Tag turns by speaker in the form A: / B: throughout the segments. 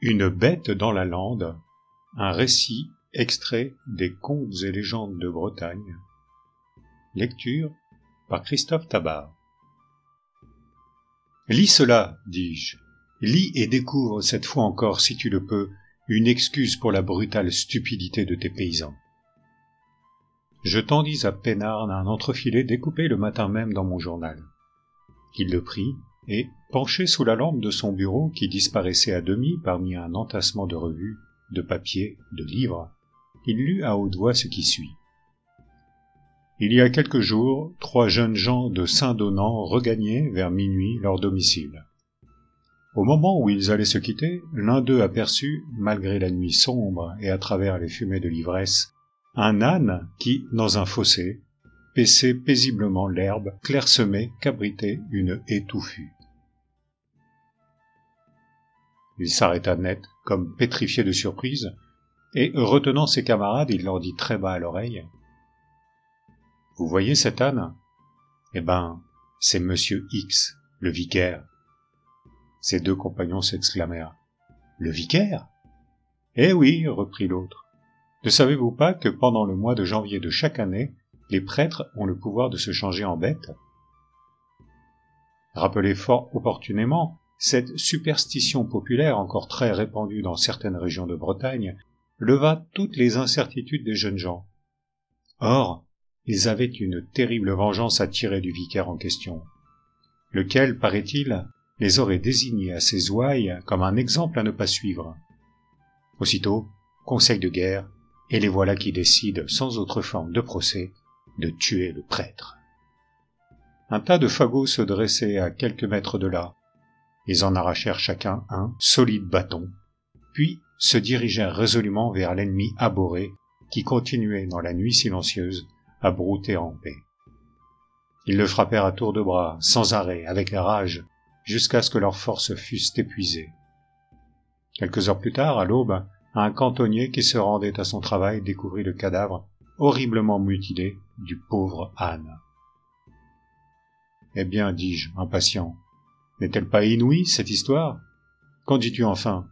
A: Une bête dans la lande, un récit extrait des Contes et légendes de Bretagne. Lecture par Christophe Tabar. Lis cela, dis-je. Lis et découvre cette fois encore, si tu le peux, une excuse pour la brutale stupidité de tes paysans. Je tendis à Peinarn un entrefilet découpé le matin même dans mon journal. Il le prit, et, penché sous la lampe de son bureau qui disparaissait à demi parmi un entassement de revues, de papiers, de livres, il lut à haute voix ce qui suit. Il y a quelques jours, 3 jeunes gens de Saint-Donant regagnaient vers minuit leur domicile. Au moment où ils allaient se quitter, l'un d'eux aperçut, malgré la nuit sombre et à travers les fumées de l'ivresse, un âne qui, dans un fossé, paissait paisiblement l'herbe clairsemée qu'abritait une haie touffue. Il s'arrêta net, comme pétrifié de surprise, et, retenant ses camarades, il leur dit très bas à l'oreille : « Vous voyez cet âne ? Eh ben, c'est Monsieur X, le vicaire. » Ses 2 compagnons s'exclamèrent : « Le vicaire ? » ?»« Eh oui, reprit l'autre. Ne savez-vous pas que pendant le mois de janvier de chaque année, les prêtres ont le pouvoir de se changer en bêtes ? Rappelez fort opportunément, cette superstition populaire encore très répandue dans certaines régions de Bretagne leva toutes les incertitudes des jeunes gens. Or, ils avaient une terrible vengeance à tirer du vicaire en question, lequel, paraît-il, les aurait désignés à ses ouailles comme un exemple à ne pas suivre. Aussitôt, conseil de guerre, et les voilà qui décident, sans autre forme de procès, de tuer le prêtre. Un tas de fagots se dressait à quelques mètres de là. Ils en arrachèrent chacun un solide bâton, puis se dirigèrent résolument vers l'ennemi abhorré qui continuait dans la nuit silencieuse à brouter en paix. Ils le frappèrent à tour de bras, sans arrêt, avec rage, jusqu'à ce que leurs forces fussent épuisées. Quelques heures plus tard, à l'aube, un cantonnier qui se rendait à son travail découvrit le cadavre horriblement mutilé du pauvre âne. « Eh bien, dis-je, impatient, n'est-elle pas inouïe, cette histoire ? Qu'en dis-tu enfin ?»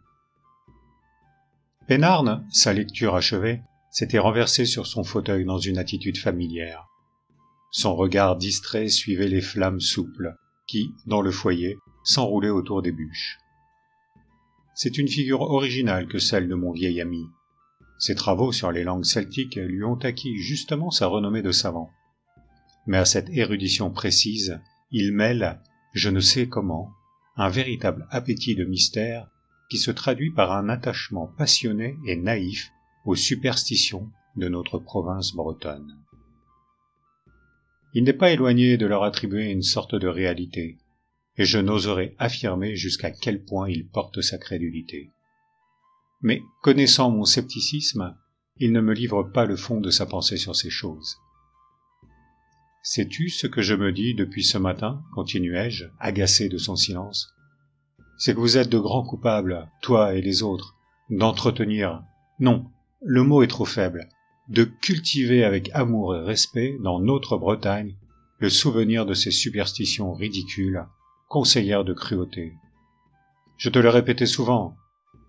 A: Peinarn, sa lecture achevée, s'était renversé sur son fauteuil dans une attitude familière. Son regard distrait suivait les flammes souples qui, dans le foyer, s'enroulaient autour des bûches. C'est une figure originale que celle de mon vieil ami. Ses travaux sur les langues celtiques lui ont acquis justement sa renommée de savant. Mais à cette érudition précise, il mêle, je ne sais comment, un véritable appétit de mystère qui se traduit par un attachement passionné et naïf aux superstitions de notre province bretonne. Il n'est pas éloigné de leur attribuer une sorte de réalité, et je n'oserais affirmer jusqu'à quel point il porte sa crédulité. Mais, connaissant mon scepticisme, il ne me livre pas le fond de sa pensée sur ces choses. « Sais-tu ce que je me dis depuis ce matin ?» continuai-je, agacé de son silence. « C'est que vous êtes de grands coupables, toi et les autres, d'entretenir, non, le mot est trop faible, de cultiver avec amour et respect dans notre Bretagne le souvenir de ces superstitions ridicules, conseillères de cruauté. Je te le répétais souvent,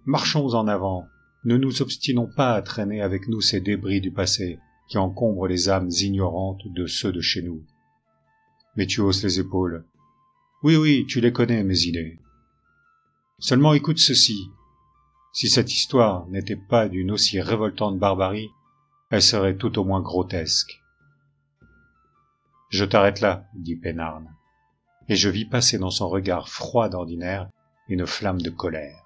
A: marchons en avant, ne nous obstinons pas à traîner avec nous ces débris du passé qui encombrent les âmes ignorantes de ceux de chez nous. Mais tu hausses les épaules. Oui, tu les connais, mes idées. Seulement écoute ceci. Si cette histoire n'était pas d'une aussi révoltante barbarie, elle serait tout au moins grotesque. Je t'arrête là, dit Peinarn, et je vis passer dans son regard froid d'ordinaire une flamme de colère.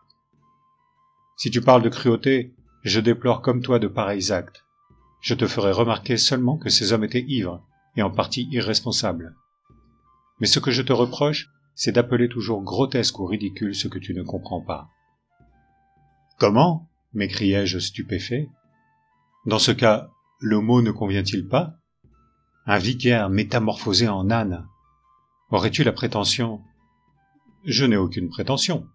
A: Si tu parles de cruauté, je déplore comme toi de pareils actes. Je te ferai remarquer seulement que ces hommes étaient ivres, et en partie irresponsables. Mais ce que je te reproche, c'est d'appeler toujours grotesque ou ridicule ce que tu ne comprends pas. « Comment ?» m'écriai-je stupéfait. « Dans ce cas, le mot ne convient-il pas ? Un vicaire métamorphosé en âne. Aurais-tu la prétention... » « Je n'ai aucune prétention, »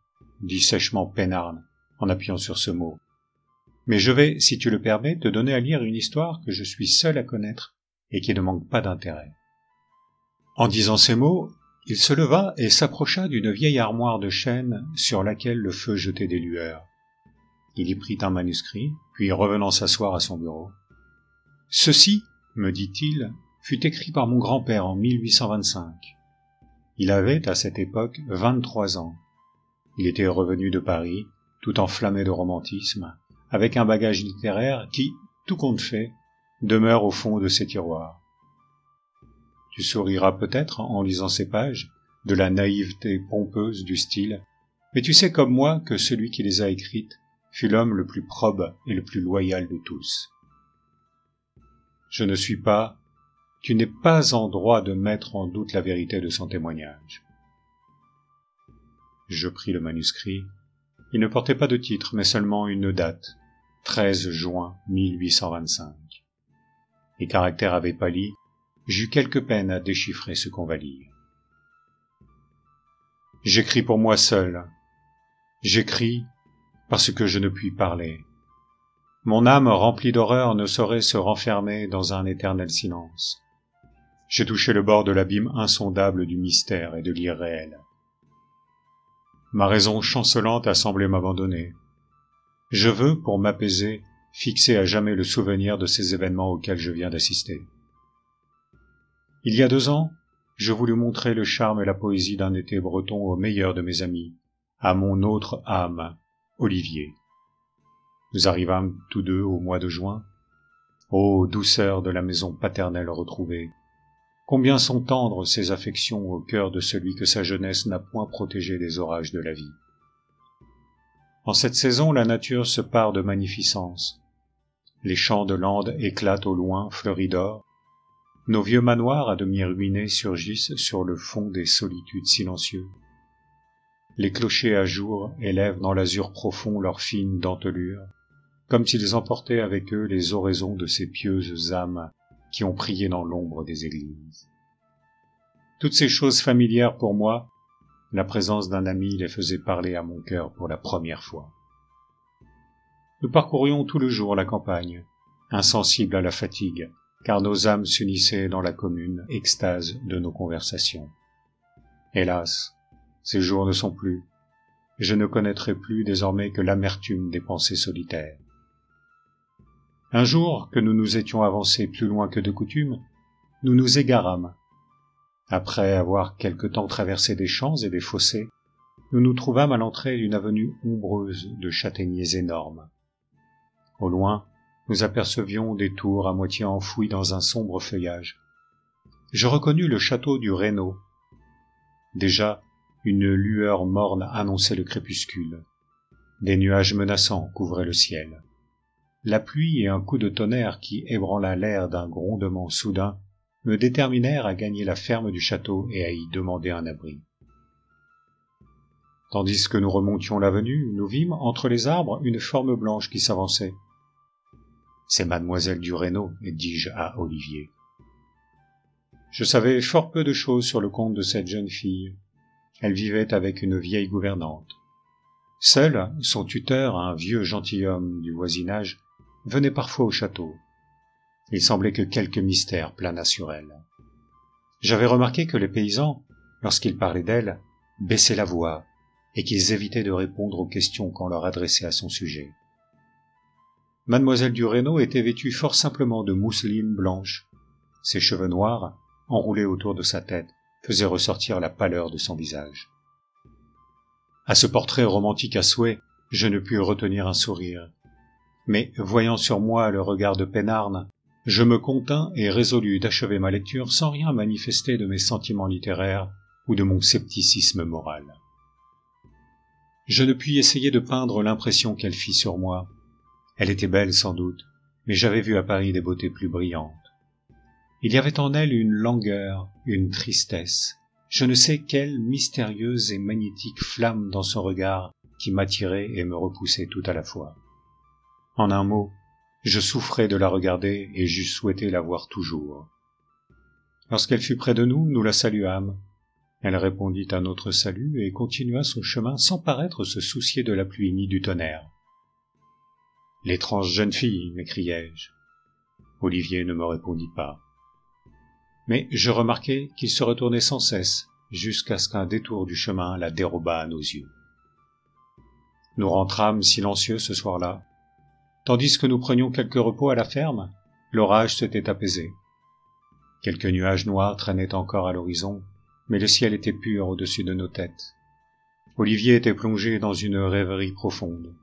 A: dit sèchement Peinarn, en appuyant sur ce mot. « Mais je vais, si tu le permets, te donner à lire une histoire que je suis seul à connaître et qui ne manque pas d'intérêt. » En disant ces mots, il se leva et s'approcha d'une vieille armoire de chêne sur laquelle le feu jetait des lueurs. Il y prit un manuscrit, puis revenant s'asseoir à son bureau. « Ceci, me dit-il, fut écrit par mon grand-père en 1825. Il avait, à cette époque, 23 ans. Il était revenu de Paris, tout enflammé de romantisme, avec un bagage littéraire qui, tout compte fait, demeure au fond de ses tiroirs. Tu souriras peut-être, en lisant ces pages, de la naïveté pompeuse du style, mais tu sais comme moi que celui qui les a écrites fut l'homme le plus probe et le plus loyal de tous. Tu n'es pas en droit de mettre en doute la vérité de son témoignage. » Je pris le manuscrit. Il ne portait pas de titre, mais seulement une date, 13 juin 1825. Les caractères avaient pâli, j'eus quelque peine à déchiffrer ce qu'on va lire. J'écris pour moi seul. J'écris parce que je ne puis parler. Mon âme remplie d'horreur ne saurait se renfermer dans un éternel silence. J'ai touché le bord de l'abîme insondable du mystère et de l'irréel. Ma raison chancelante a semblé m'abandonner. Je veux, pour m'apaiser, fixer à jamais le souvenir de ces événements auxquels je viens d'assister. Il y a 2 ans, je voulus montrer le charme et la poésie d'un été breton au meilleur de mes amis, à mon autre âme, Olivier. Nous arrivâmes tous deux au mois de juin. Ô douceur de la maison paternelle retrouvée! Combien sont tendres ces affections au cœur de celui que sa jeunesse n'a point protégé des orages de la vie. En cette saison, la nature se pare de magnificence. Les champs de Lande éclatent au loin, fleuris d'or. Nos vieux manoirs à demi ruinés surgissent sur le fond des solitudes silencieuses. Les clochers à jour élèvent dans l'azur profond leurs fines dentelures, comme s'ils emportaient avec eux les oraisons de ces pieuses âmes qui ont prié dans l'ombre des églises. Toutes ces choses familières pour moi, la présence d'un ami les faisait parler à mon cœur pour la première fois. Nous parcourions tout le jour la campagne, insensibles à la fatigue, car nos âmes s'unissaient dans la commune extase de nos conversations. Hélas, ces jours ne sont plus. Je ne connaîtrai plus désormais que l'amertume des pensées solitaires. Un jour que nous nous étions avancés plus loin que de coutume, nous nous égarâmes. Après avoir quelque temps traversé des champs et des fossés, nous nous trouvâmes à l'entrée d'une avenue ombreuse de châtaigniers énormes. Au loin, nous apercevions des tours à moitié enfouies dans un sombre feuillage. Je reconnus le château du Reynaud. Déjà, une lueur morne annonçait le crépuscule. Des nuages menaçants couvraient le ciel. La pluie et un coup de tonnerre qui ébranla l'air d'un grondement soudain me déterminèrent à gagner la ferme du château et à y demander un abri. Tandis que nous remontions l'avenue, nous vîmes entre les arbres une forme blanche qui s'avançait. « C'est mademoiselle du Reynaud, dis-je à Olivier. » Je savais fort peu de choses sur le compte de cette jeune fille. Elle vivait avec une vieille gouvernante. Seul, son tuteur, un vieux gentilhomme du voisinage, venait parfois au château. Il semblait que quelque mystère planât sur elle. J'avais remarqué que les paysans, lorsqu'ils parlaient d'elle, baissaient la voix, et qu'ils évitaient de répondre aux questions qu'on leur adressait à son sujet. Mademoiselle du Reynaud était vêtue fort simplement de mousseline blanche. Ses cheveux noirs, enroulés autour de sa tête, faisaient ressortir la pâleur de son visage. À ce portrait romantique à souhait, je ne pus retenir un sourire. Mais, voyant sur moi le regard de peinarde, je me contins et résolus d'achever ma lecture sans rien manifester de mes sentiments littéraires ou de mon scepticisme moral. Je ne puis essayer de peindre l'impression qu'elle fit sur moi. Elle était belle sans doute, mais j'avais vu à Paris des beautés plus brillantes. Il y avait en elle une langueur, une tristesse, je ne sais quelle mystérieuse et magnétique flamme dans son regard qui m'attirait et me repoussait tout à la fois. En un mot, je souffrais de la regarder et j'eusse souhaité la voir toujours. Lorsqu'elle fut près de nous, nous la saluâmes. Elle répondit à notre salut et continua son chemin sans paraître se soucier de la pluie ni du tonnerre. « L'étrange jeune fille !» m'écriai-je. Olivier ne me répondit pas. Mais je remarquai qu'il se retournait sans cesse, jusqu'à ce qu'un détour du chemin la dérobât à nos yeux. Nous rentrâmes silencieux ce soir-là. Tandis que nous prenions quelques repos à la ferme, l'orage s'était apaisé. Quelques nuages noirs traînaient encore à l'horizon, mais le ciel était pur au-dessus de nos têtes. Olivier était plongé dans une rêverie profonde.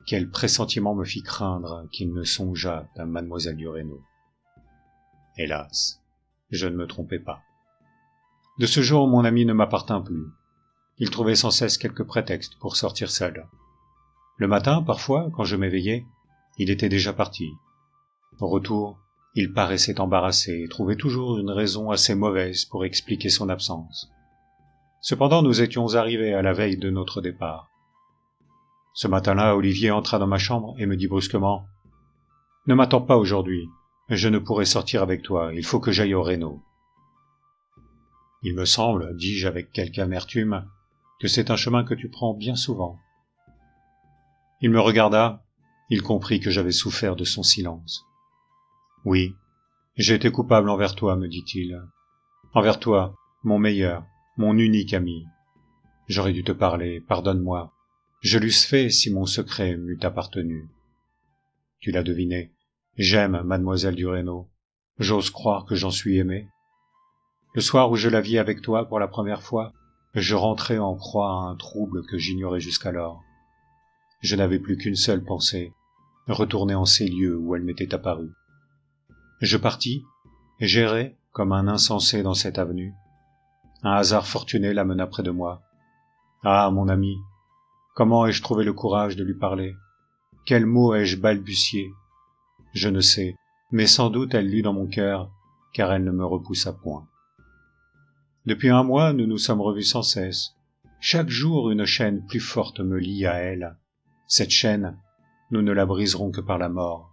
A: Quel pressentiment me fit craindre qu'il ne songeât à mademoiselle Duresnel. Hélas, je ne me trompais pas. De ce jour, mon ami ne m'appartint plus. Il trouvait sans cesse quelques prétextes pour sortir seul. Le matin, parfois, quand je m'éveillais, il était déjà parti. Au retour, il paraissait embarrassé et trouvait toujours une raison assez mauvaise pour expliquer son absence. Cependant, nous étions arrivés à la veille de notre départ. Ce matin-là, Olivier entra dans ma chambre et me dit brusquement « Ne m'attends pas aujourd'hui, je ne pourrai sortir avec toi, il faut que j'aille au Reynaud. » Il me semble, dis-je avec quelque amertume, que c'est un chemin que tu prends bien souvent. Il me regarda, il comprit que j'avais souffert de son silence. « Oui, j'ai été coupable envers toi, me dit-il. Envers toi, mon meilleur, mon unique ami. J'aurais dû te parler, pardonne-moi. Je l'eusse fait si mon secret m'eût appartenu. Tu l'as deviné, j'aime mademoiselle Duresnel. J'ose croire que j'en suis aimé. Le soir où je la vis avec toi pour la première fois, je rentrai en proie à un trouble que j'ignorais jusqu'alors. Je n'avais plus qu'une seule pensée, retourner en ces lieux où elle m'était apparue. Je partis, j'errai comme un insensé dans cette avenue. Un hasard fortuné l'amena près de moi. Ah, mon ami, comment ai-je trouvé le courage de lui parler? Quels mots ai-je balbutiés? Je ne sais, mais sans doute elle lut dans mon cœur, car elle ne me repoussa point. Depuis 1 mois, nous nous sommes revus sans cesse. Chaque jour, une chaîne plus forte me lie à elle. Cette chaîne, nous ne la briserons que par la mort.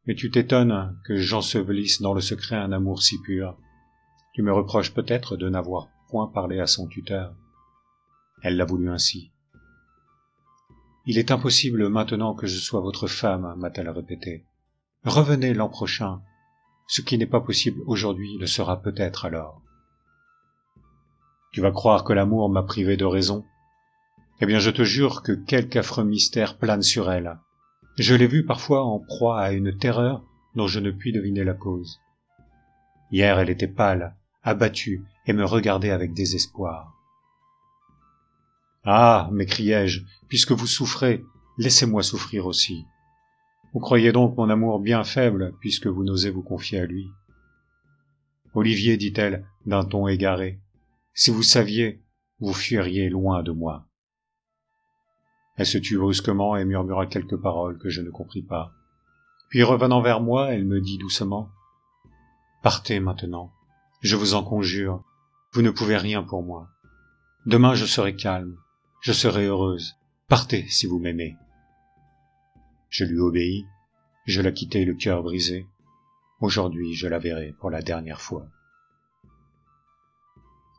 A: Mais tu t'étonnes que j'ensevelisse dans le secret un amour si pur. Tu me reproches peut-être de n'avoir point parlé à son tuteur. Elle l'a voulu ainsi. Il est impossible maintenant que je sois votre femme, m'a-t-elle répété. Revenez l'an prochain. Ce qui n'est pas possible aujourd'hui le sera peut-être alors. Tu vas croire que l'amour m'a privé de raison. Eh bien, je te jure que quelque affreux mystère plane sur elle. Je l'ai vue parfois en proie à une terreur dont je ne puis deviner la cause. Hier, elle était pâle, abattue, et me regardait avec désespoir. « Ah, m'écriai-je, puisque vous souffrez, laissez-moi souffrir aussi. Vous croyez donc mon amour bien faible, puisque vous n'osez vous confier à lui. » Olivier, dit-elle, d'un ton égaré, si vous saviez, vous fuiriez loin de moi. Elle se tut brusquement et murmura quelques paroles que je ne compris pas. Puis revenant vers moi, elle me dit doucement « Partez maintenant, je vous en conjure, vous ne pouvez rien pour moi. Demain je serai calme, je serai heureuse, partez si vous m'aimez. » Je lui obéis, je la quittai le cœur brisé. Aujourd'hui je la verrai pour la dernière fois.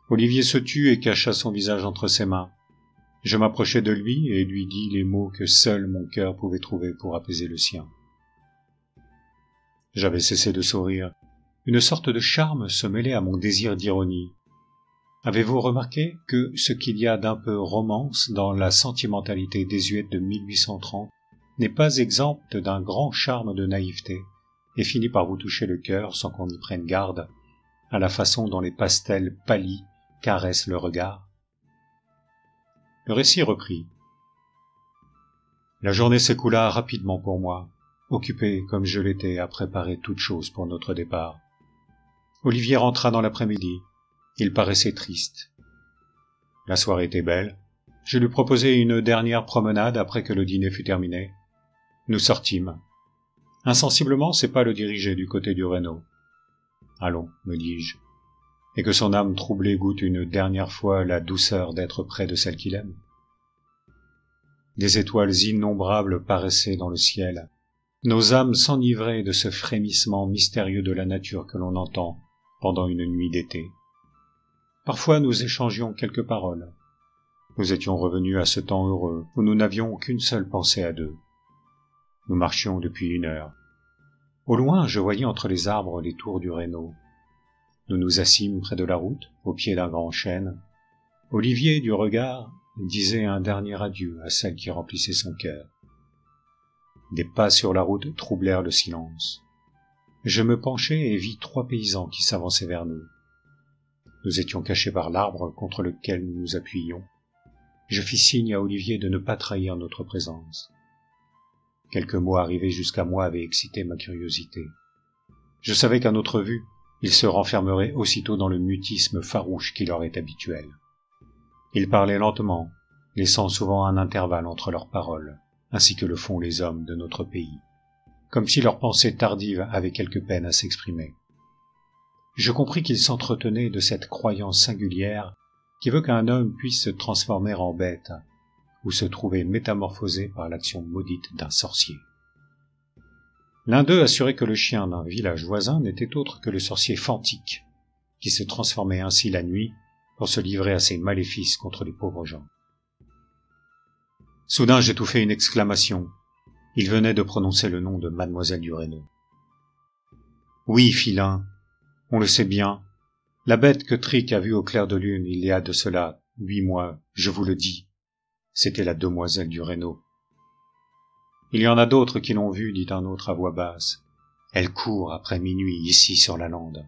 A: Olivier se tut et cacha son visage entre ses mains. Je m'approchai de lui et lui dis les mots que seul mon cœur pouvait trouver pour apaiser le sien. J'avais cessé de sourire. Une sorte de charme se mêlait à mon désir d'ironie. Avez-vous remarqué que ce qu'il y a d'un peu romance dans la sentimentalité désuète de 1830 n'est pas exempte d'un grand charme de naïveté et finit par vous toucher le cœur sans qu'on y prenne garde, à la façon dont les pastels pâlis caressent le regard? Le récit reprit. La journée s'écoula rapidement pour moi, occupé comme je l'étais à préparer toutes choses pour notre départ. Olivier rentra dans l'après-midi. Il paraissait triste. La soirée était belle. Je lui proposai une dernière promenade après que le dîner fut terminé. Nous sortîmes. Insensiblement, ses pas le dirigeaient du côté du Reynaud. Allons, me dis-je, et que son âme troublée goûte une dernière fois la douceur d'être près de celle qu'il aime. Des étoiles innombrables paraissaient dans le ciel. Nos âmes s'enivraient de ce frémissement mystérieux de la nature que l'on entend pendant une nuit d'été. Parfois nous échangions quelques paroles. Nous étions revenus à ce temps heureux où nous n'avions qu'une seule pensée à deux. Nous marchions depuis 1 heure. Au loin, je voyais entre les arbres les tours du Reynaud. Nous nous assîmes près de la route, au pied d'un grand chêne. Olivier, du regard, disait un dernier adieu à celle qui remplissait son cœur. Des pas sur la route troublèrent le silence. Je me penchai et vis 3 paysans qui s'avançaient vers nous. Nous étions cachés par l'arbre contre lequel nous nous appuyions. Je fis signe à Olivier de ne pas trahir notre présence. Quelques mots arrivés jusqu'à moi avaient excité ma curiosité. Je savais qu'à notre vue, ils se renfermeraient aussitôt dans le mutisme farouche qui leur est habituel. Ils parlaient lentement, laissant souvent un intervalle entre leurs paroles, ainsi que le font les hommes de notre pays, comme si leur pensée tardive avait quelque peine à s'exprimer. Je compris qu'ils s'entretenaient de cette croyance singulière qui veut qu'un homme puisse se transformer en bête ou se trouver métamorphosé par l'action maudite d'un sorcier. L'un d'eux assurait que le chien d'un village voisin n'était autre que le sorcier Fantique, qui se transformait ainsi la nuit pour se livrer à ses maléfices contre les pauvres gens. Soudain j'étouffai une exclamation. Il venait de prononcer le nom de mademoiselle Duresneau. « Oui, Filin, on le sait bien. La bête que Tric a vue au clair de lune il y a de cela 8 mois, je vous le dis, c'était la demoiselle Duresneau. Il y en a d'autres qui l'ont vue, dit un autre à voix basse. Elle court après minuit ici sur la lande. »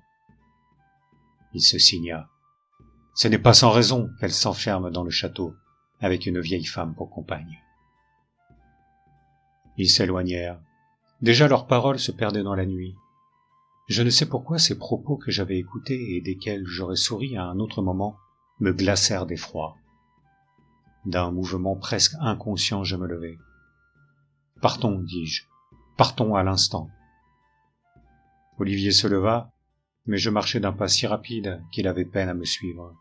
A: Il se signa. Ce n'est pas sans raison qu'elle s'enferme dans le château, avec une vieille femme pour compagne. Ils s'éloignèrent. Déjà leurs paroles se perdaient dans la nuit. Je ne sais pourquoi ces propos que j'avais écoutés et desquels j'aurais souri à un autre moment me glacèrent d'effroi. D'un mouvement presque inconscient, je me levai. « Partons, dis-je, partons à l'instant. » Olivier se leva, mais je marchais d'un pas si rapide qu'il avait peine à me suivre.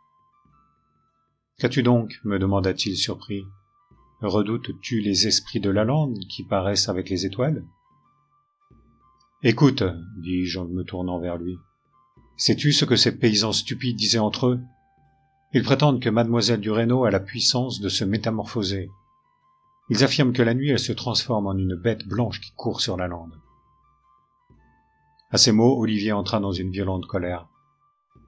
A: « Qu'as-tu donc ?» me demanda-t-il surpris. « Redoutes-tu les esprits de la lande qui paraissent avec les étoiles ?»« Écoute, dis-je en me tournant vers lui, sais-tu ce que ces paysans stupides disaient entre eux? Ils prétendent que mademoiselle Duresneau a la puissance de se métamorphoser. Ils affirment que la nuit elle se transforme en une bête blanche qui court sur la lande. » À ces mots, Olivier entra dans une violente colère.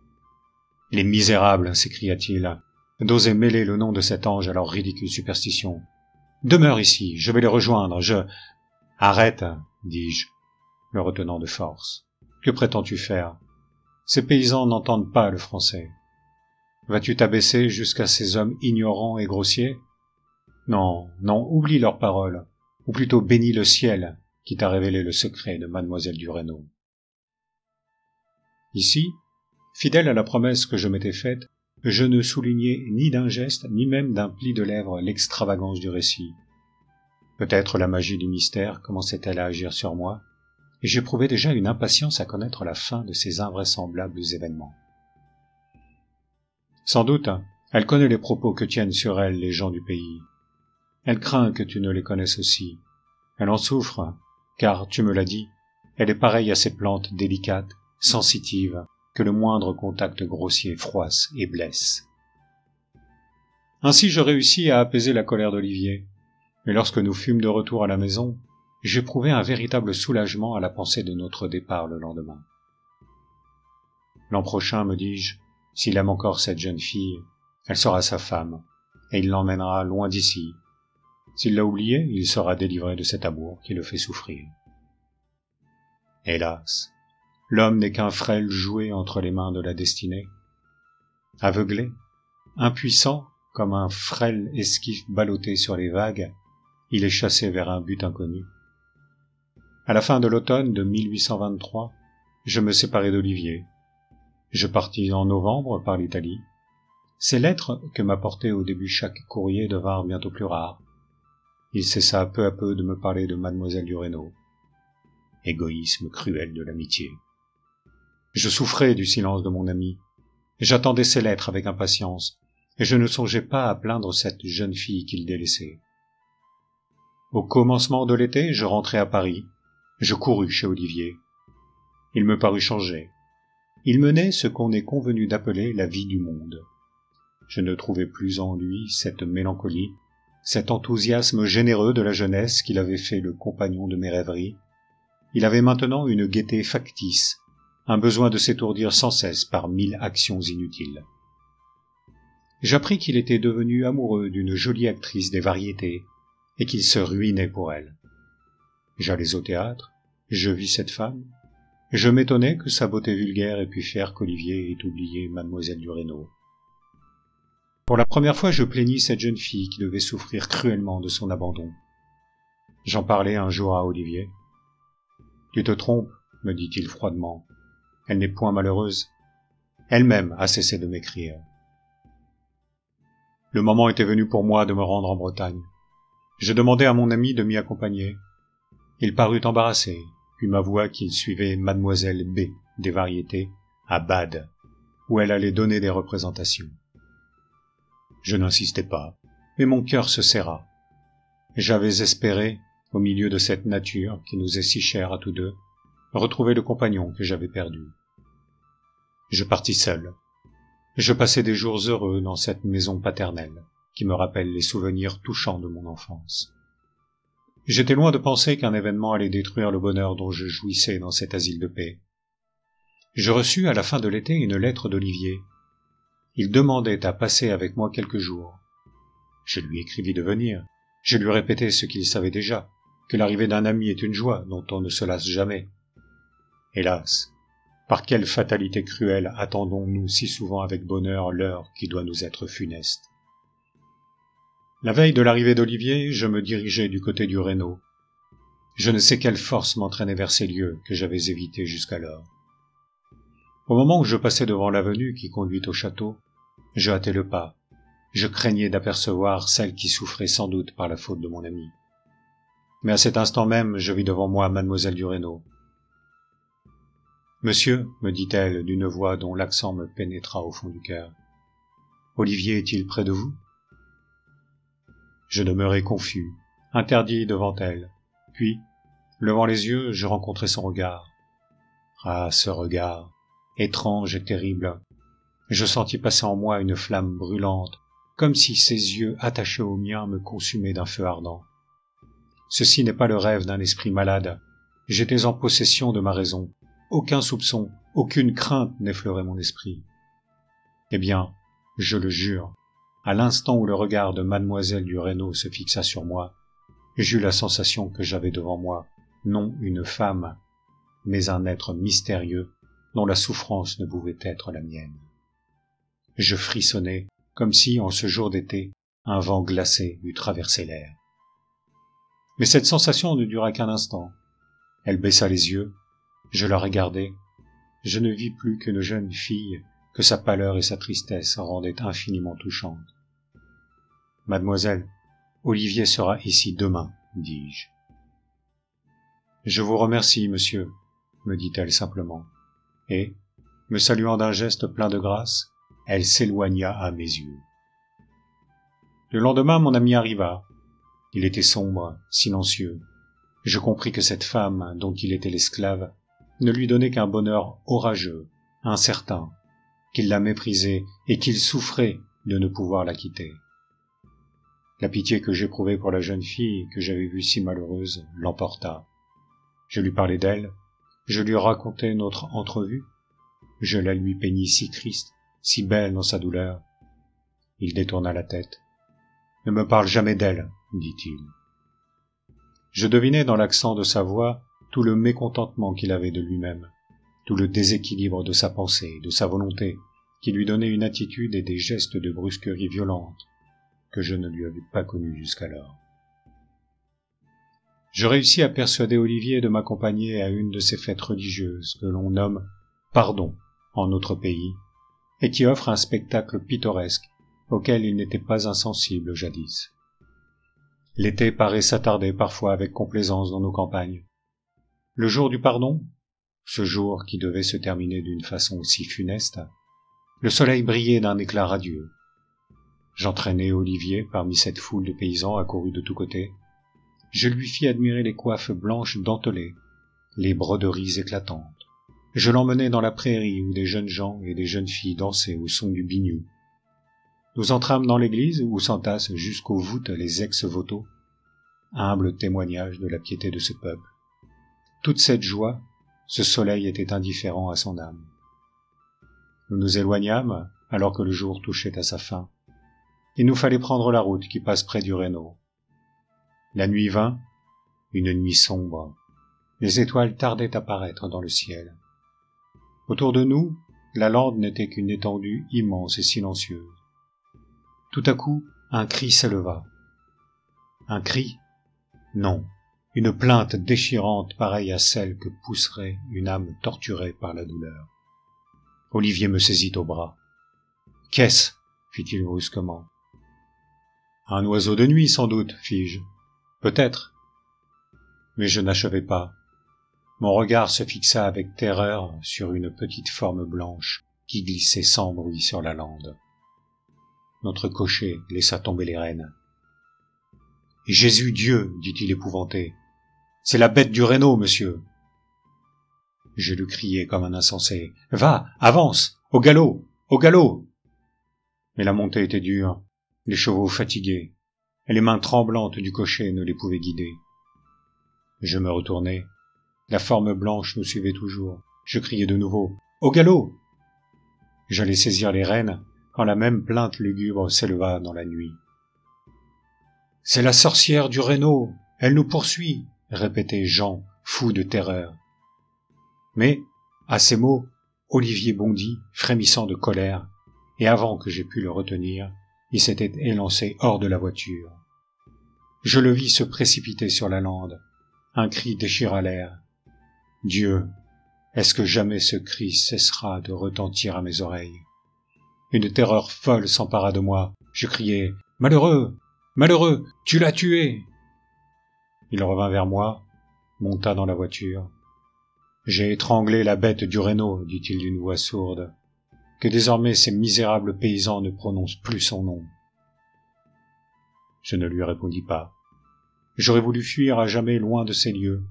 A: « Les misérables !» s'écria-t-il, d'oser mêler le nom de cet ange à leur ridicule superstition. « Demeure ici, je vais les rejoindre, je... »« Arrête, dis-je, le retenant de force. Que prétends-tu faire? Ces paysans n'entendent pas le français. Vas-tu t'abaisser jusqu'à ces hommes ignorants et grossiers? Non, non, oublie leurs paroles, ou plutôt bénis le ciel qui t'a révélé le secret de mademoiselle Duresneau. » Ici, fidèle à la promesse que je m'étais faite, je ne soulignai ni d'un geste, ni même d'un pli de lèvres l'extravagance du récit. Peut-être la magie du mystère commençait-elle à agir sur moi, et j'éprouvais déjà une impatience à connaître la fin de ces invraisemblables événements. Sans doute, elle connaît les propos que tiennent sur elle les gens du pays. Elle craint que tu ne les connaisses aussi. Elle en souffre, car, tu me l'as dit, elle est pareille à ces plantes délicates, sensitives, que le moindre contact grossier froisse et blesse. Ainsi je réussis à apaiser la colère d'Olivier, mais lorsque nous fûmes de retour à la maison, j'éprouvai un véritable soulagement à la pensée de notre départ le lendemain. L'an prochain, me dis-je, s'il aime encore cette jeune fille, elle sera sa femme, et il l'emmènera loin d'ici. S'il l'a oubliée, il sera délivré de cet amour qui le fait souffrir. Hélas, l'homme n'est qu'un frêle jouet entre les mains de la destinée. Aveuglé, impuissant, comme un frêle esquif ballotté sur les vagues, il est chassé vers un but inconnu. À la fin de l'automne de 1823, je me séparai d'Olivier. Je partis en novembre par l'Italie. Ces lettres que m'apportait au début chaque courrier devinrent bientôt plus rares. Il cessa peu à peu de me parler de mademoiselle Duresneau. Égoïsme cruel de l'amitié. Je souffrais du silence de mon ami. J'attendais ses lettres avec impatience, et je ne songeais pas à plaindre cette jeune fille qu'il délaissait. Au commencement de l'été, je rentrai à Paris. Je courus chez Olivier. Il me parut changé. Il menait ce qu'on est convenu d'appeler la vie du monde. Je ne trouvais plus en lui cette mélancolie, cet enthousiasme généreux de la jeunesse qui l'avait fait le compagnon de mes rêveries. Il avait maintenant une gaieté factice, un besoin de s'étourdir sans cesse par 1000 actions inutiles. J'appris qu'il était devenu amoureux d'une jolie actrice des variétés et qu'il se ruinait pour elle. J'allais au théâtre, je vis cette femme, je m'étonnais que sa beauté vulgaire ait pu faire qu'Olivier ait oublié mademoiselle Duresneau. Pour la première fois, je plaignis cette jeune fille qui devait souffrir cruellement de son abandon. J'en parlais un jour à Olivier. « Tu te trompes, me dit-il froidement. Elle n'est point malheureuse. Elle-même a cessé de m'écrire. » Le moment était venu pour moi de me rendre en Bretagne. Je demandai à mon ami de m'y accompagner. Il parut embarrassé, puis m'avoua qu'il suivait mademoiselle B des variétés à Bade, où elle allait donner des représentations. Je n'insistai pas, mais mon cœur se serra. J'avais espéré, au milieu de cette nature qui nous est si chère à tous deux, retrouver le compagnon que j'avais perdu. Je partis seul. Je passai des jours heureux dans cette maison paternelle, qui me rappelle les souvenirs touchants de mon enfance. J'étais loin de penser qu'un événement allait détruire le bonheur dont je jouissais dans cet asile de paix. Je reçus à la fin de l'été une lettre d'Olivier. Il demandait à passer avec moi quelques jours. Je lui écrivis de venir. Je lui répétai ce qu'il savait déjà, que l'arrivée d'un ami est une joie dont on ne se lasse jamais. Hélas, par quelle fatalité cruelle attendons-nous si souvent avec bonheur l'heure qui doit nous être funeste. La veille de l'arrivée d'Olivier, je me dirigeais du côté du Reynaud. Je ne sais quelle force m'entraînait vers ces lieux que j'avais évités jusqu'alors. Au moment où je passais devant l'avenue qui conduit au château, je hâtai le pas. Je craignais d'apercevoir celle qui souffrait sans doute par la faute de mon ami. Mais à cet instant même, je vis devant moi mademoiselle Duresneau. « Monsieur, me dit-elle d'une voix dont l'accent me pénétra au fond du cœur, Olivier est-il près de vous ?» Je demeurai confus, interdit devant elle. Puis, levant les yeux, je rencontrai son regard. Ah, ce regard, étrange et terrible. Je sentis passer en moi une flamme brûlante, comme si ses yeux attachés aux miens me consumaient d'un feu ardent. Ceci n'est pas le rêve d'un esprit malade. J'étais en possession de ma raison. Aucun soupçon, aucune crainte n'effleurait mon esprit. Eh bien, je le jure, à l'instant où le regard de mademoiselle Duresneau se fixa sur moi, j'eus la sensation que j'avais devant moi, non une femme, mais un être mystérieux dont la souffrance ne pouvait être la mienne. Je frissonnai, comme si, en ce jour d'été, un vent glacé eût traversé l'air. Mais cette sensation ne dura qu'un instant. Elle baissa les yeux, je la regardai, je ne vis plus qu'une jeune fille que sa pâleur et sa tristesse rendaient infiniment touchante. « Mademoiselle, Olivier sera ici demain, dis-je. »« Je vous remercie, monsieur, » me dit-elle simplement, et, me saluant d'un geste plein de grâce, elle s'éloigna à mes yeux. Le lendemain, mon ami arriva. Il était sombre, silencieux. Je compris que cette femme, dont il était l'esclave, ne lui donnait qu'un bonheur orageux, incertain, qu'il la méprisait et qu'il souffrait de ne pouvoir la quitter. La pitié que j'éprouvais pour la jeune fille que j'avais vue si malheureuse l'emporta. Je lui parlai d'elle, je lui racontai notre entrevue, je la lui peignis si triste, si belle dans sa douleur. Il détourna la tête. « Ne me parle jamais d'elle, » dit-il. Je devinais dans l'accent de sa voix tout le mécontentement qu'il avait de lui-même, tout le déséquilibre de sa pensée, de sa volonté, qui lui donnait une attitude et des gestes de brusquerie violente que je ne lui avais pas connus jusqu'alors. Je réussis à persuader Olivier de m'accompagner à une de ces fêtes religieuses que l'on nomme « pardon » en notre pays, et qui offre un spectacle pittoresque auquel il n'était pas insensible jadis. L'été paraît s'attarder parfois avec complaisance dans nos campagnes. Le jour du pardon, ce jour qui devait se terminer d'une façon si funeste, le soleil brillait d'un éclat radieux. J'entraînai Olivier parmi cette foule de paysans accourus de tous côtés. Je lui fis admirer les coiffes blanches dentelées, les broderies éclatantes. Je l'emmenai dans la prairie où des jeunes gens et des jeunes filles dansaient au son du biniou. Nous entrâmes dans l'église où s'entassent jusqu'aux voûtes les ex-voto, humble témoignage de la piété de ce peuple. Toute cette joie, ce soleil était indifférent à son âme. Nous nous éloignâmes alors que le jour touchait à sa fin. Il nous fallait prendre la route qui passe près du Reynaud. La nuit vint, une nuit sombre. Les étoiles tardaient à paraître dans le ciel. Autour de nous, la lande n'était qu'une étendue immense et silencieuse. Tout à coup, un cri s'éleva. Un cri? Non, une plainte déchirante pareille à celle que pousserait une âme torturée par la douleur. Olivier me saisit au bras. « Qu'est-ce » fit-il brusquement. « Un oiseau de nuit, sans doute, fis-je. Peut-être. » Mais je n'achevai pas. Mon regard se fixa avec terreur sur une petite forme blanche qui glissait sans bruit sur la lande. Notre cocher laissa tomber les rênes. « Jésus Dieu !» dit-il épouvanté. « C'est la bête du Reynaud, monsieur !» Je lui criai comme un insensé. « Va, avance, au galop, au galop !» Mais la montée était dure, les chevaux fatigués, et les mains tremblantes du cocher ne les pouvaient guider. Je me retournai. La forme blanche nous suivait toujours. Je criai de nouveau. « Au galop !» J'allais saisir les rênes quand la même plainte lugubre s'éleva dans la nuit. « C'est la sorcière du Reynaud, elle nous poursuit !» répétait Jean, fou de terreur. Mais, à ces mots, Olivier bondit, frémissant de colère, et avant que j'aie pu le retenir, il s'était élancé hors de la voiture. Je le vis se précipiter sur la lande. Un cri déchira l'air. Dieu, est-ce que jamais ce cri cessera de retentir à mes oreilles? Une terreur folle s'empara de moi. Je criai « Malheureux! Malheureux! Tu l'as tué !» Il revint vers moi, monta dans la voiture. « J'ai étranglé la bête du Reynaud, dit-il d'une voix sourde. Que désormais ces misérables paysans ne prononcent plus son nom. » Je ne lui répondis pas. J'aurais voulu fuir à jamais loin de ces lieux.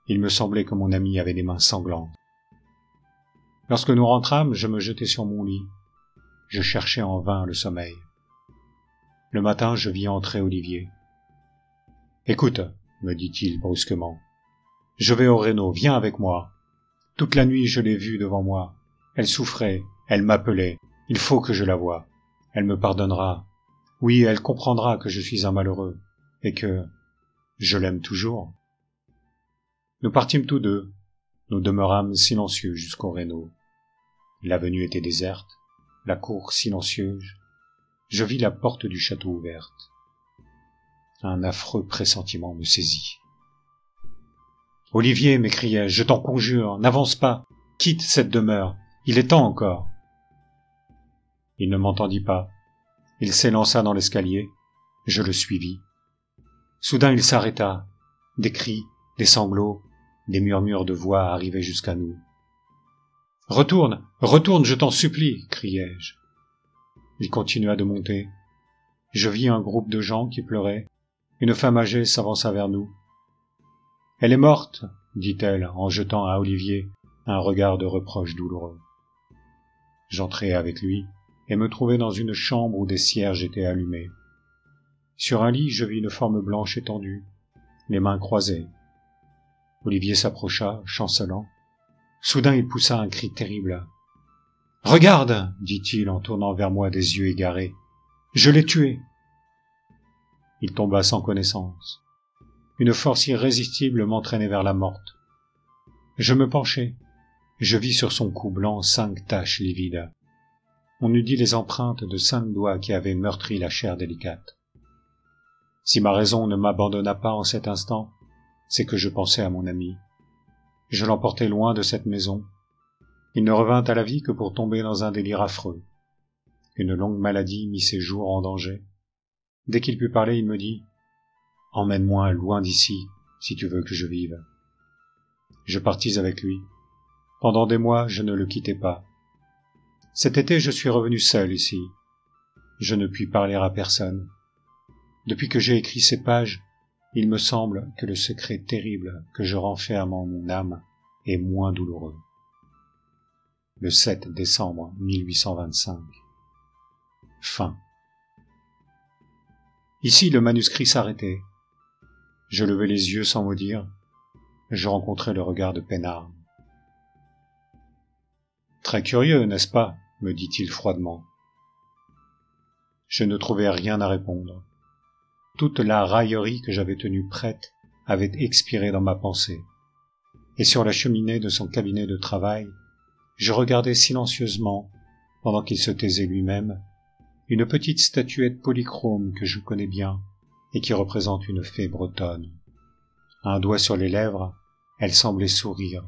A: Il me semblait que mon ami avait des mains sanglantes. Lorsque nous rentrâmes, je me jetai sur mon lit. Je cherchais en vain le sommeil. Le matin, je vis entrer Olivier. « Écoute, » me dit-il brusquement, « je vais au Reynaud, viens avec moi. Toute la nuit, je l'ai vue devant moi. Elle souffrait, elle m'appelait. Il faut que je la voie. Elle me pardonnera. Oui, elle comprendra que je suis un malheureux, et que je l'aime toujours. » Nous partîmes tous deux. Nous demeurâmes silencieux jusqu'au Reynaud. L'avenue était déserte, la cour silencieuse. Je vis la porte du château ouverte. Un affreux pressentiment me saisit. « Olivier, m'écriai-je, je t'en conjure, n'avance pas, quitte cette demeure, il est temps encore. » Il ne m'entendit pas. Il s'élança dans l'escalier. Je le suivis. Soudain il s'arrêta. Des cris, des sanglots, des murmures de voix arrivaient jusqu'à nous. « Retourne, retourne, je t'en supplie !» criai-je. Il continua de monter. Je vis un groupe de gens qui pleuraient. Une femme âgée s'avança vers nous. « Elle est morte !» dit-elle en jetant à Olivier un regard de reproche douloureux. J'entrai avec lui et me trouvai dans une chambre où des cierges étaient allumés. Sur un lit, je vis une forme blanche étendue, les mains croisées. Olivier s'approcha, chancelant. Soudain, il poussa un cri terrible. « Regarde !» dit-il en tournant vers moi des yeux égarés. « Je l'ai tué !» Il tomba sans connaissance. Une force irrésistible m'entraînait vers la morte. Je me penchai. Je vis sur son cou blanc 5 taches livides. On eût dit les empreintes de 5 doigts qui avaient meurtri la chair délicate. Si ma raison ne m'abandonna pas en cet instant, c'est que je pensais à mon ami. Je l'emportai loin de cette maison. Il ne revint à la vie que pour tomber dans un délire affreux. Une longue maladie mit ses jours en danger. Dès qu'il put parler, il me dit « Emmène-moi loin d'ici, si tu veux que je vive. » Je partis avec lui. Pendant des mois, je ne le quittai pas. Cet été, je suis revenu seul ici. Je ne puis parler à personne. Depuis que j'ai écrit ces pages, il me semble que le secret terrible que je renferme en mon âme est moins douloureux. Le 7 décembre 1825. Fin. Ici, le manuscrit s'arrêtait. Je levai les yeux sans mot dire. Je rencontrai le regard de Peinard. « Très curieux, n'est-ce pas ?» me dit-il froidement. Je ne trouvais rien à répondre. Toute la raillerie que j'avais tenue prête avait expiré dans ma pensée. Et sur la cheminée de son cabinet de travail, je regardais silencieusement, pendant qu'il se taisait lui-même, une petite statuette polychrome que je connais bien et qui représente une fée bretonne. Un doigt sur les lèvres, elle semblait sourire,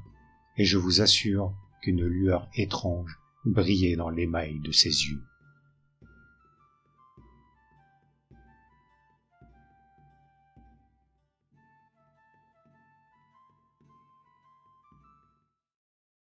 A: et je vous assure qu'une lueur étrange brillait dans l'émail de ses yeux.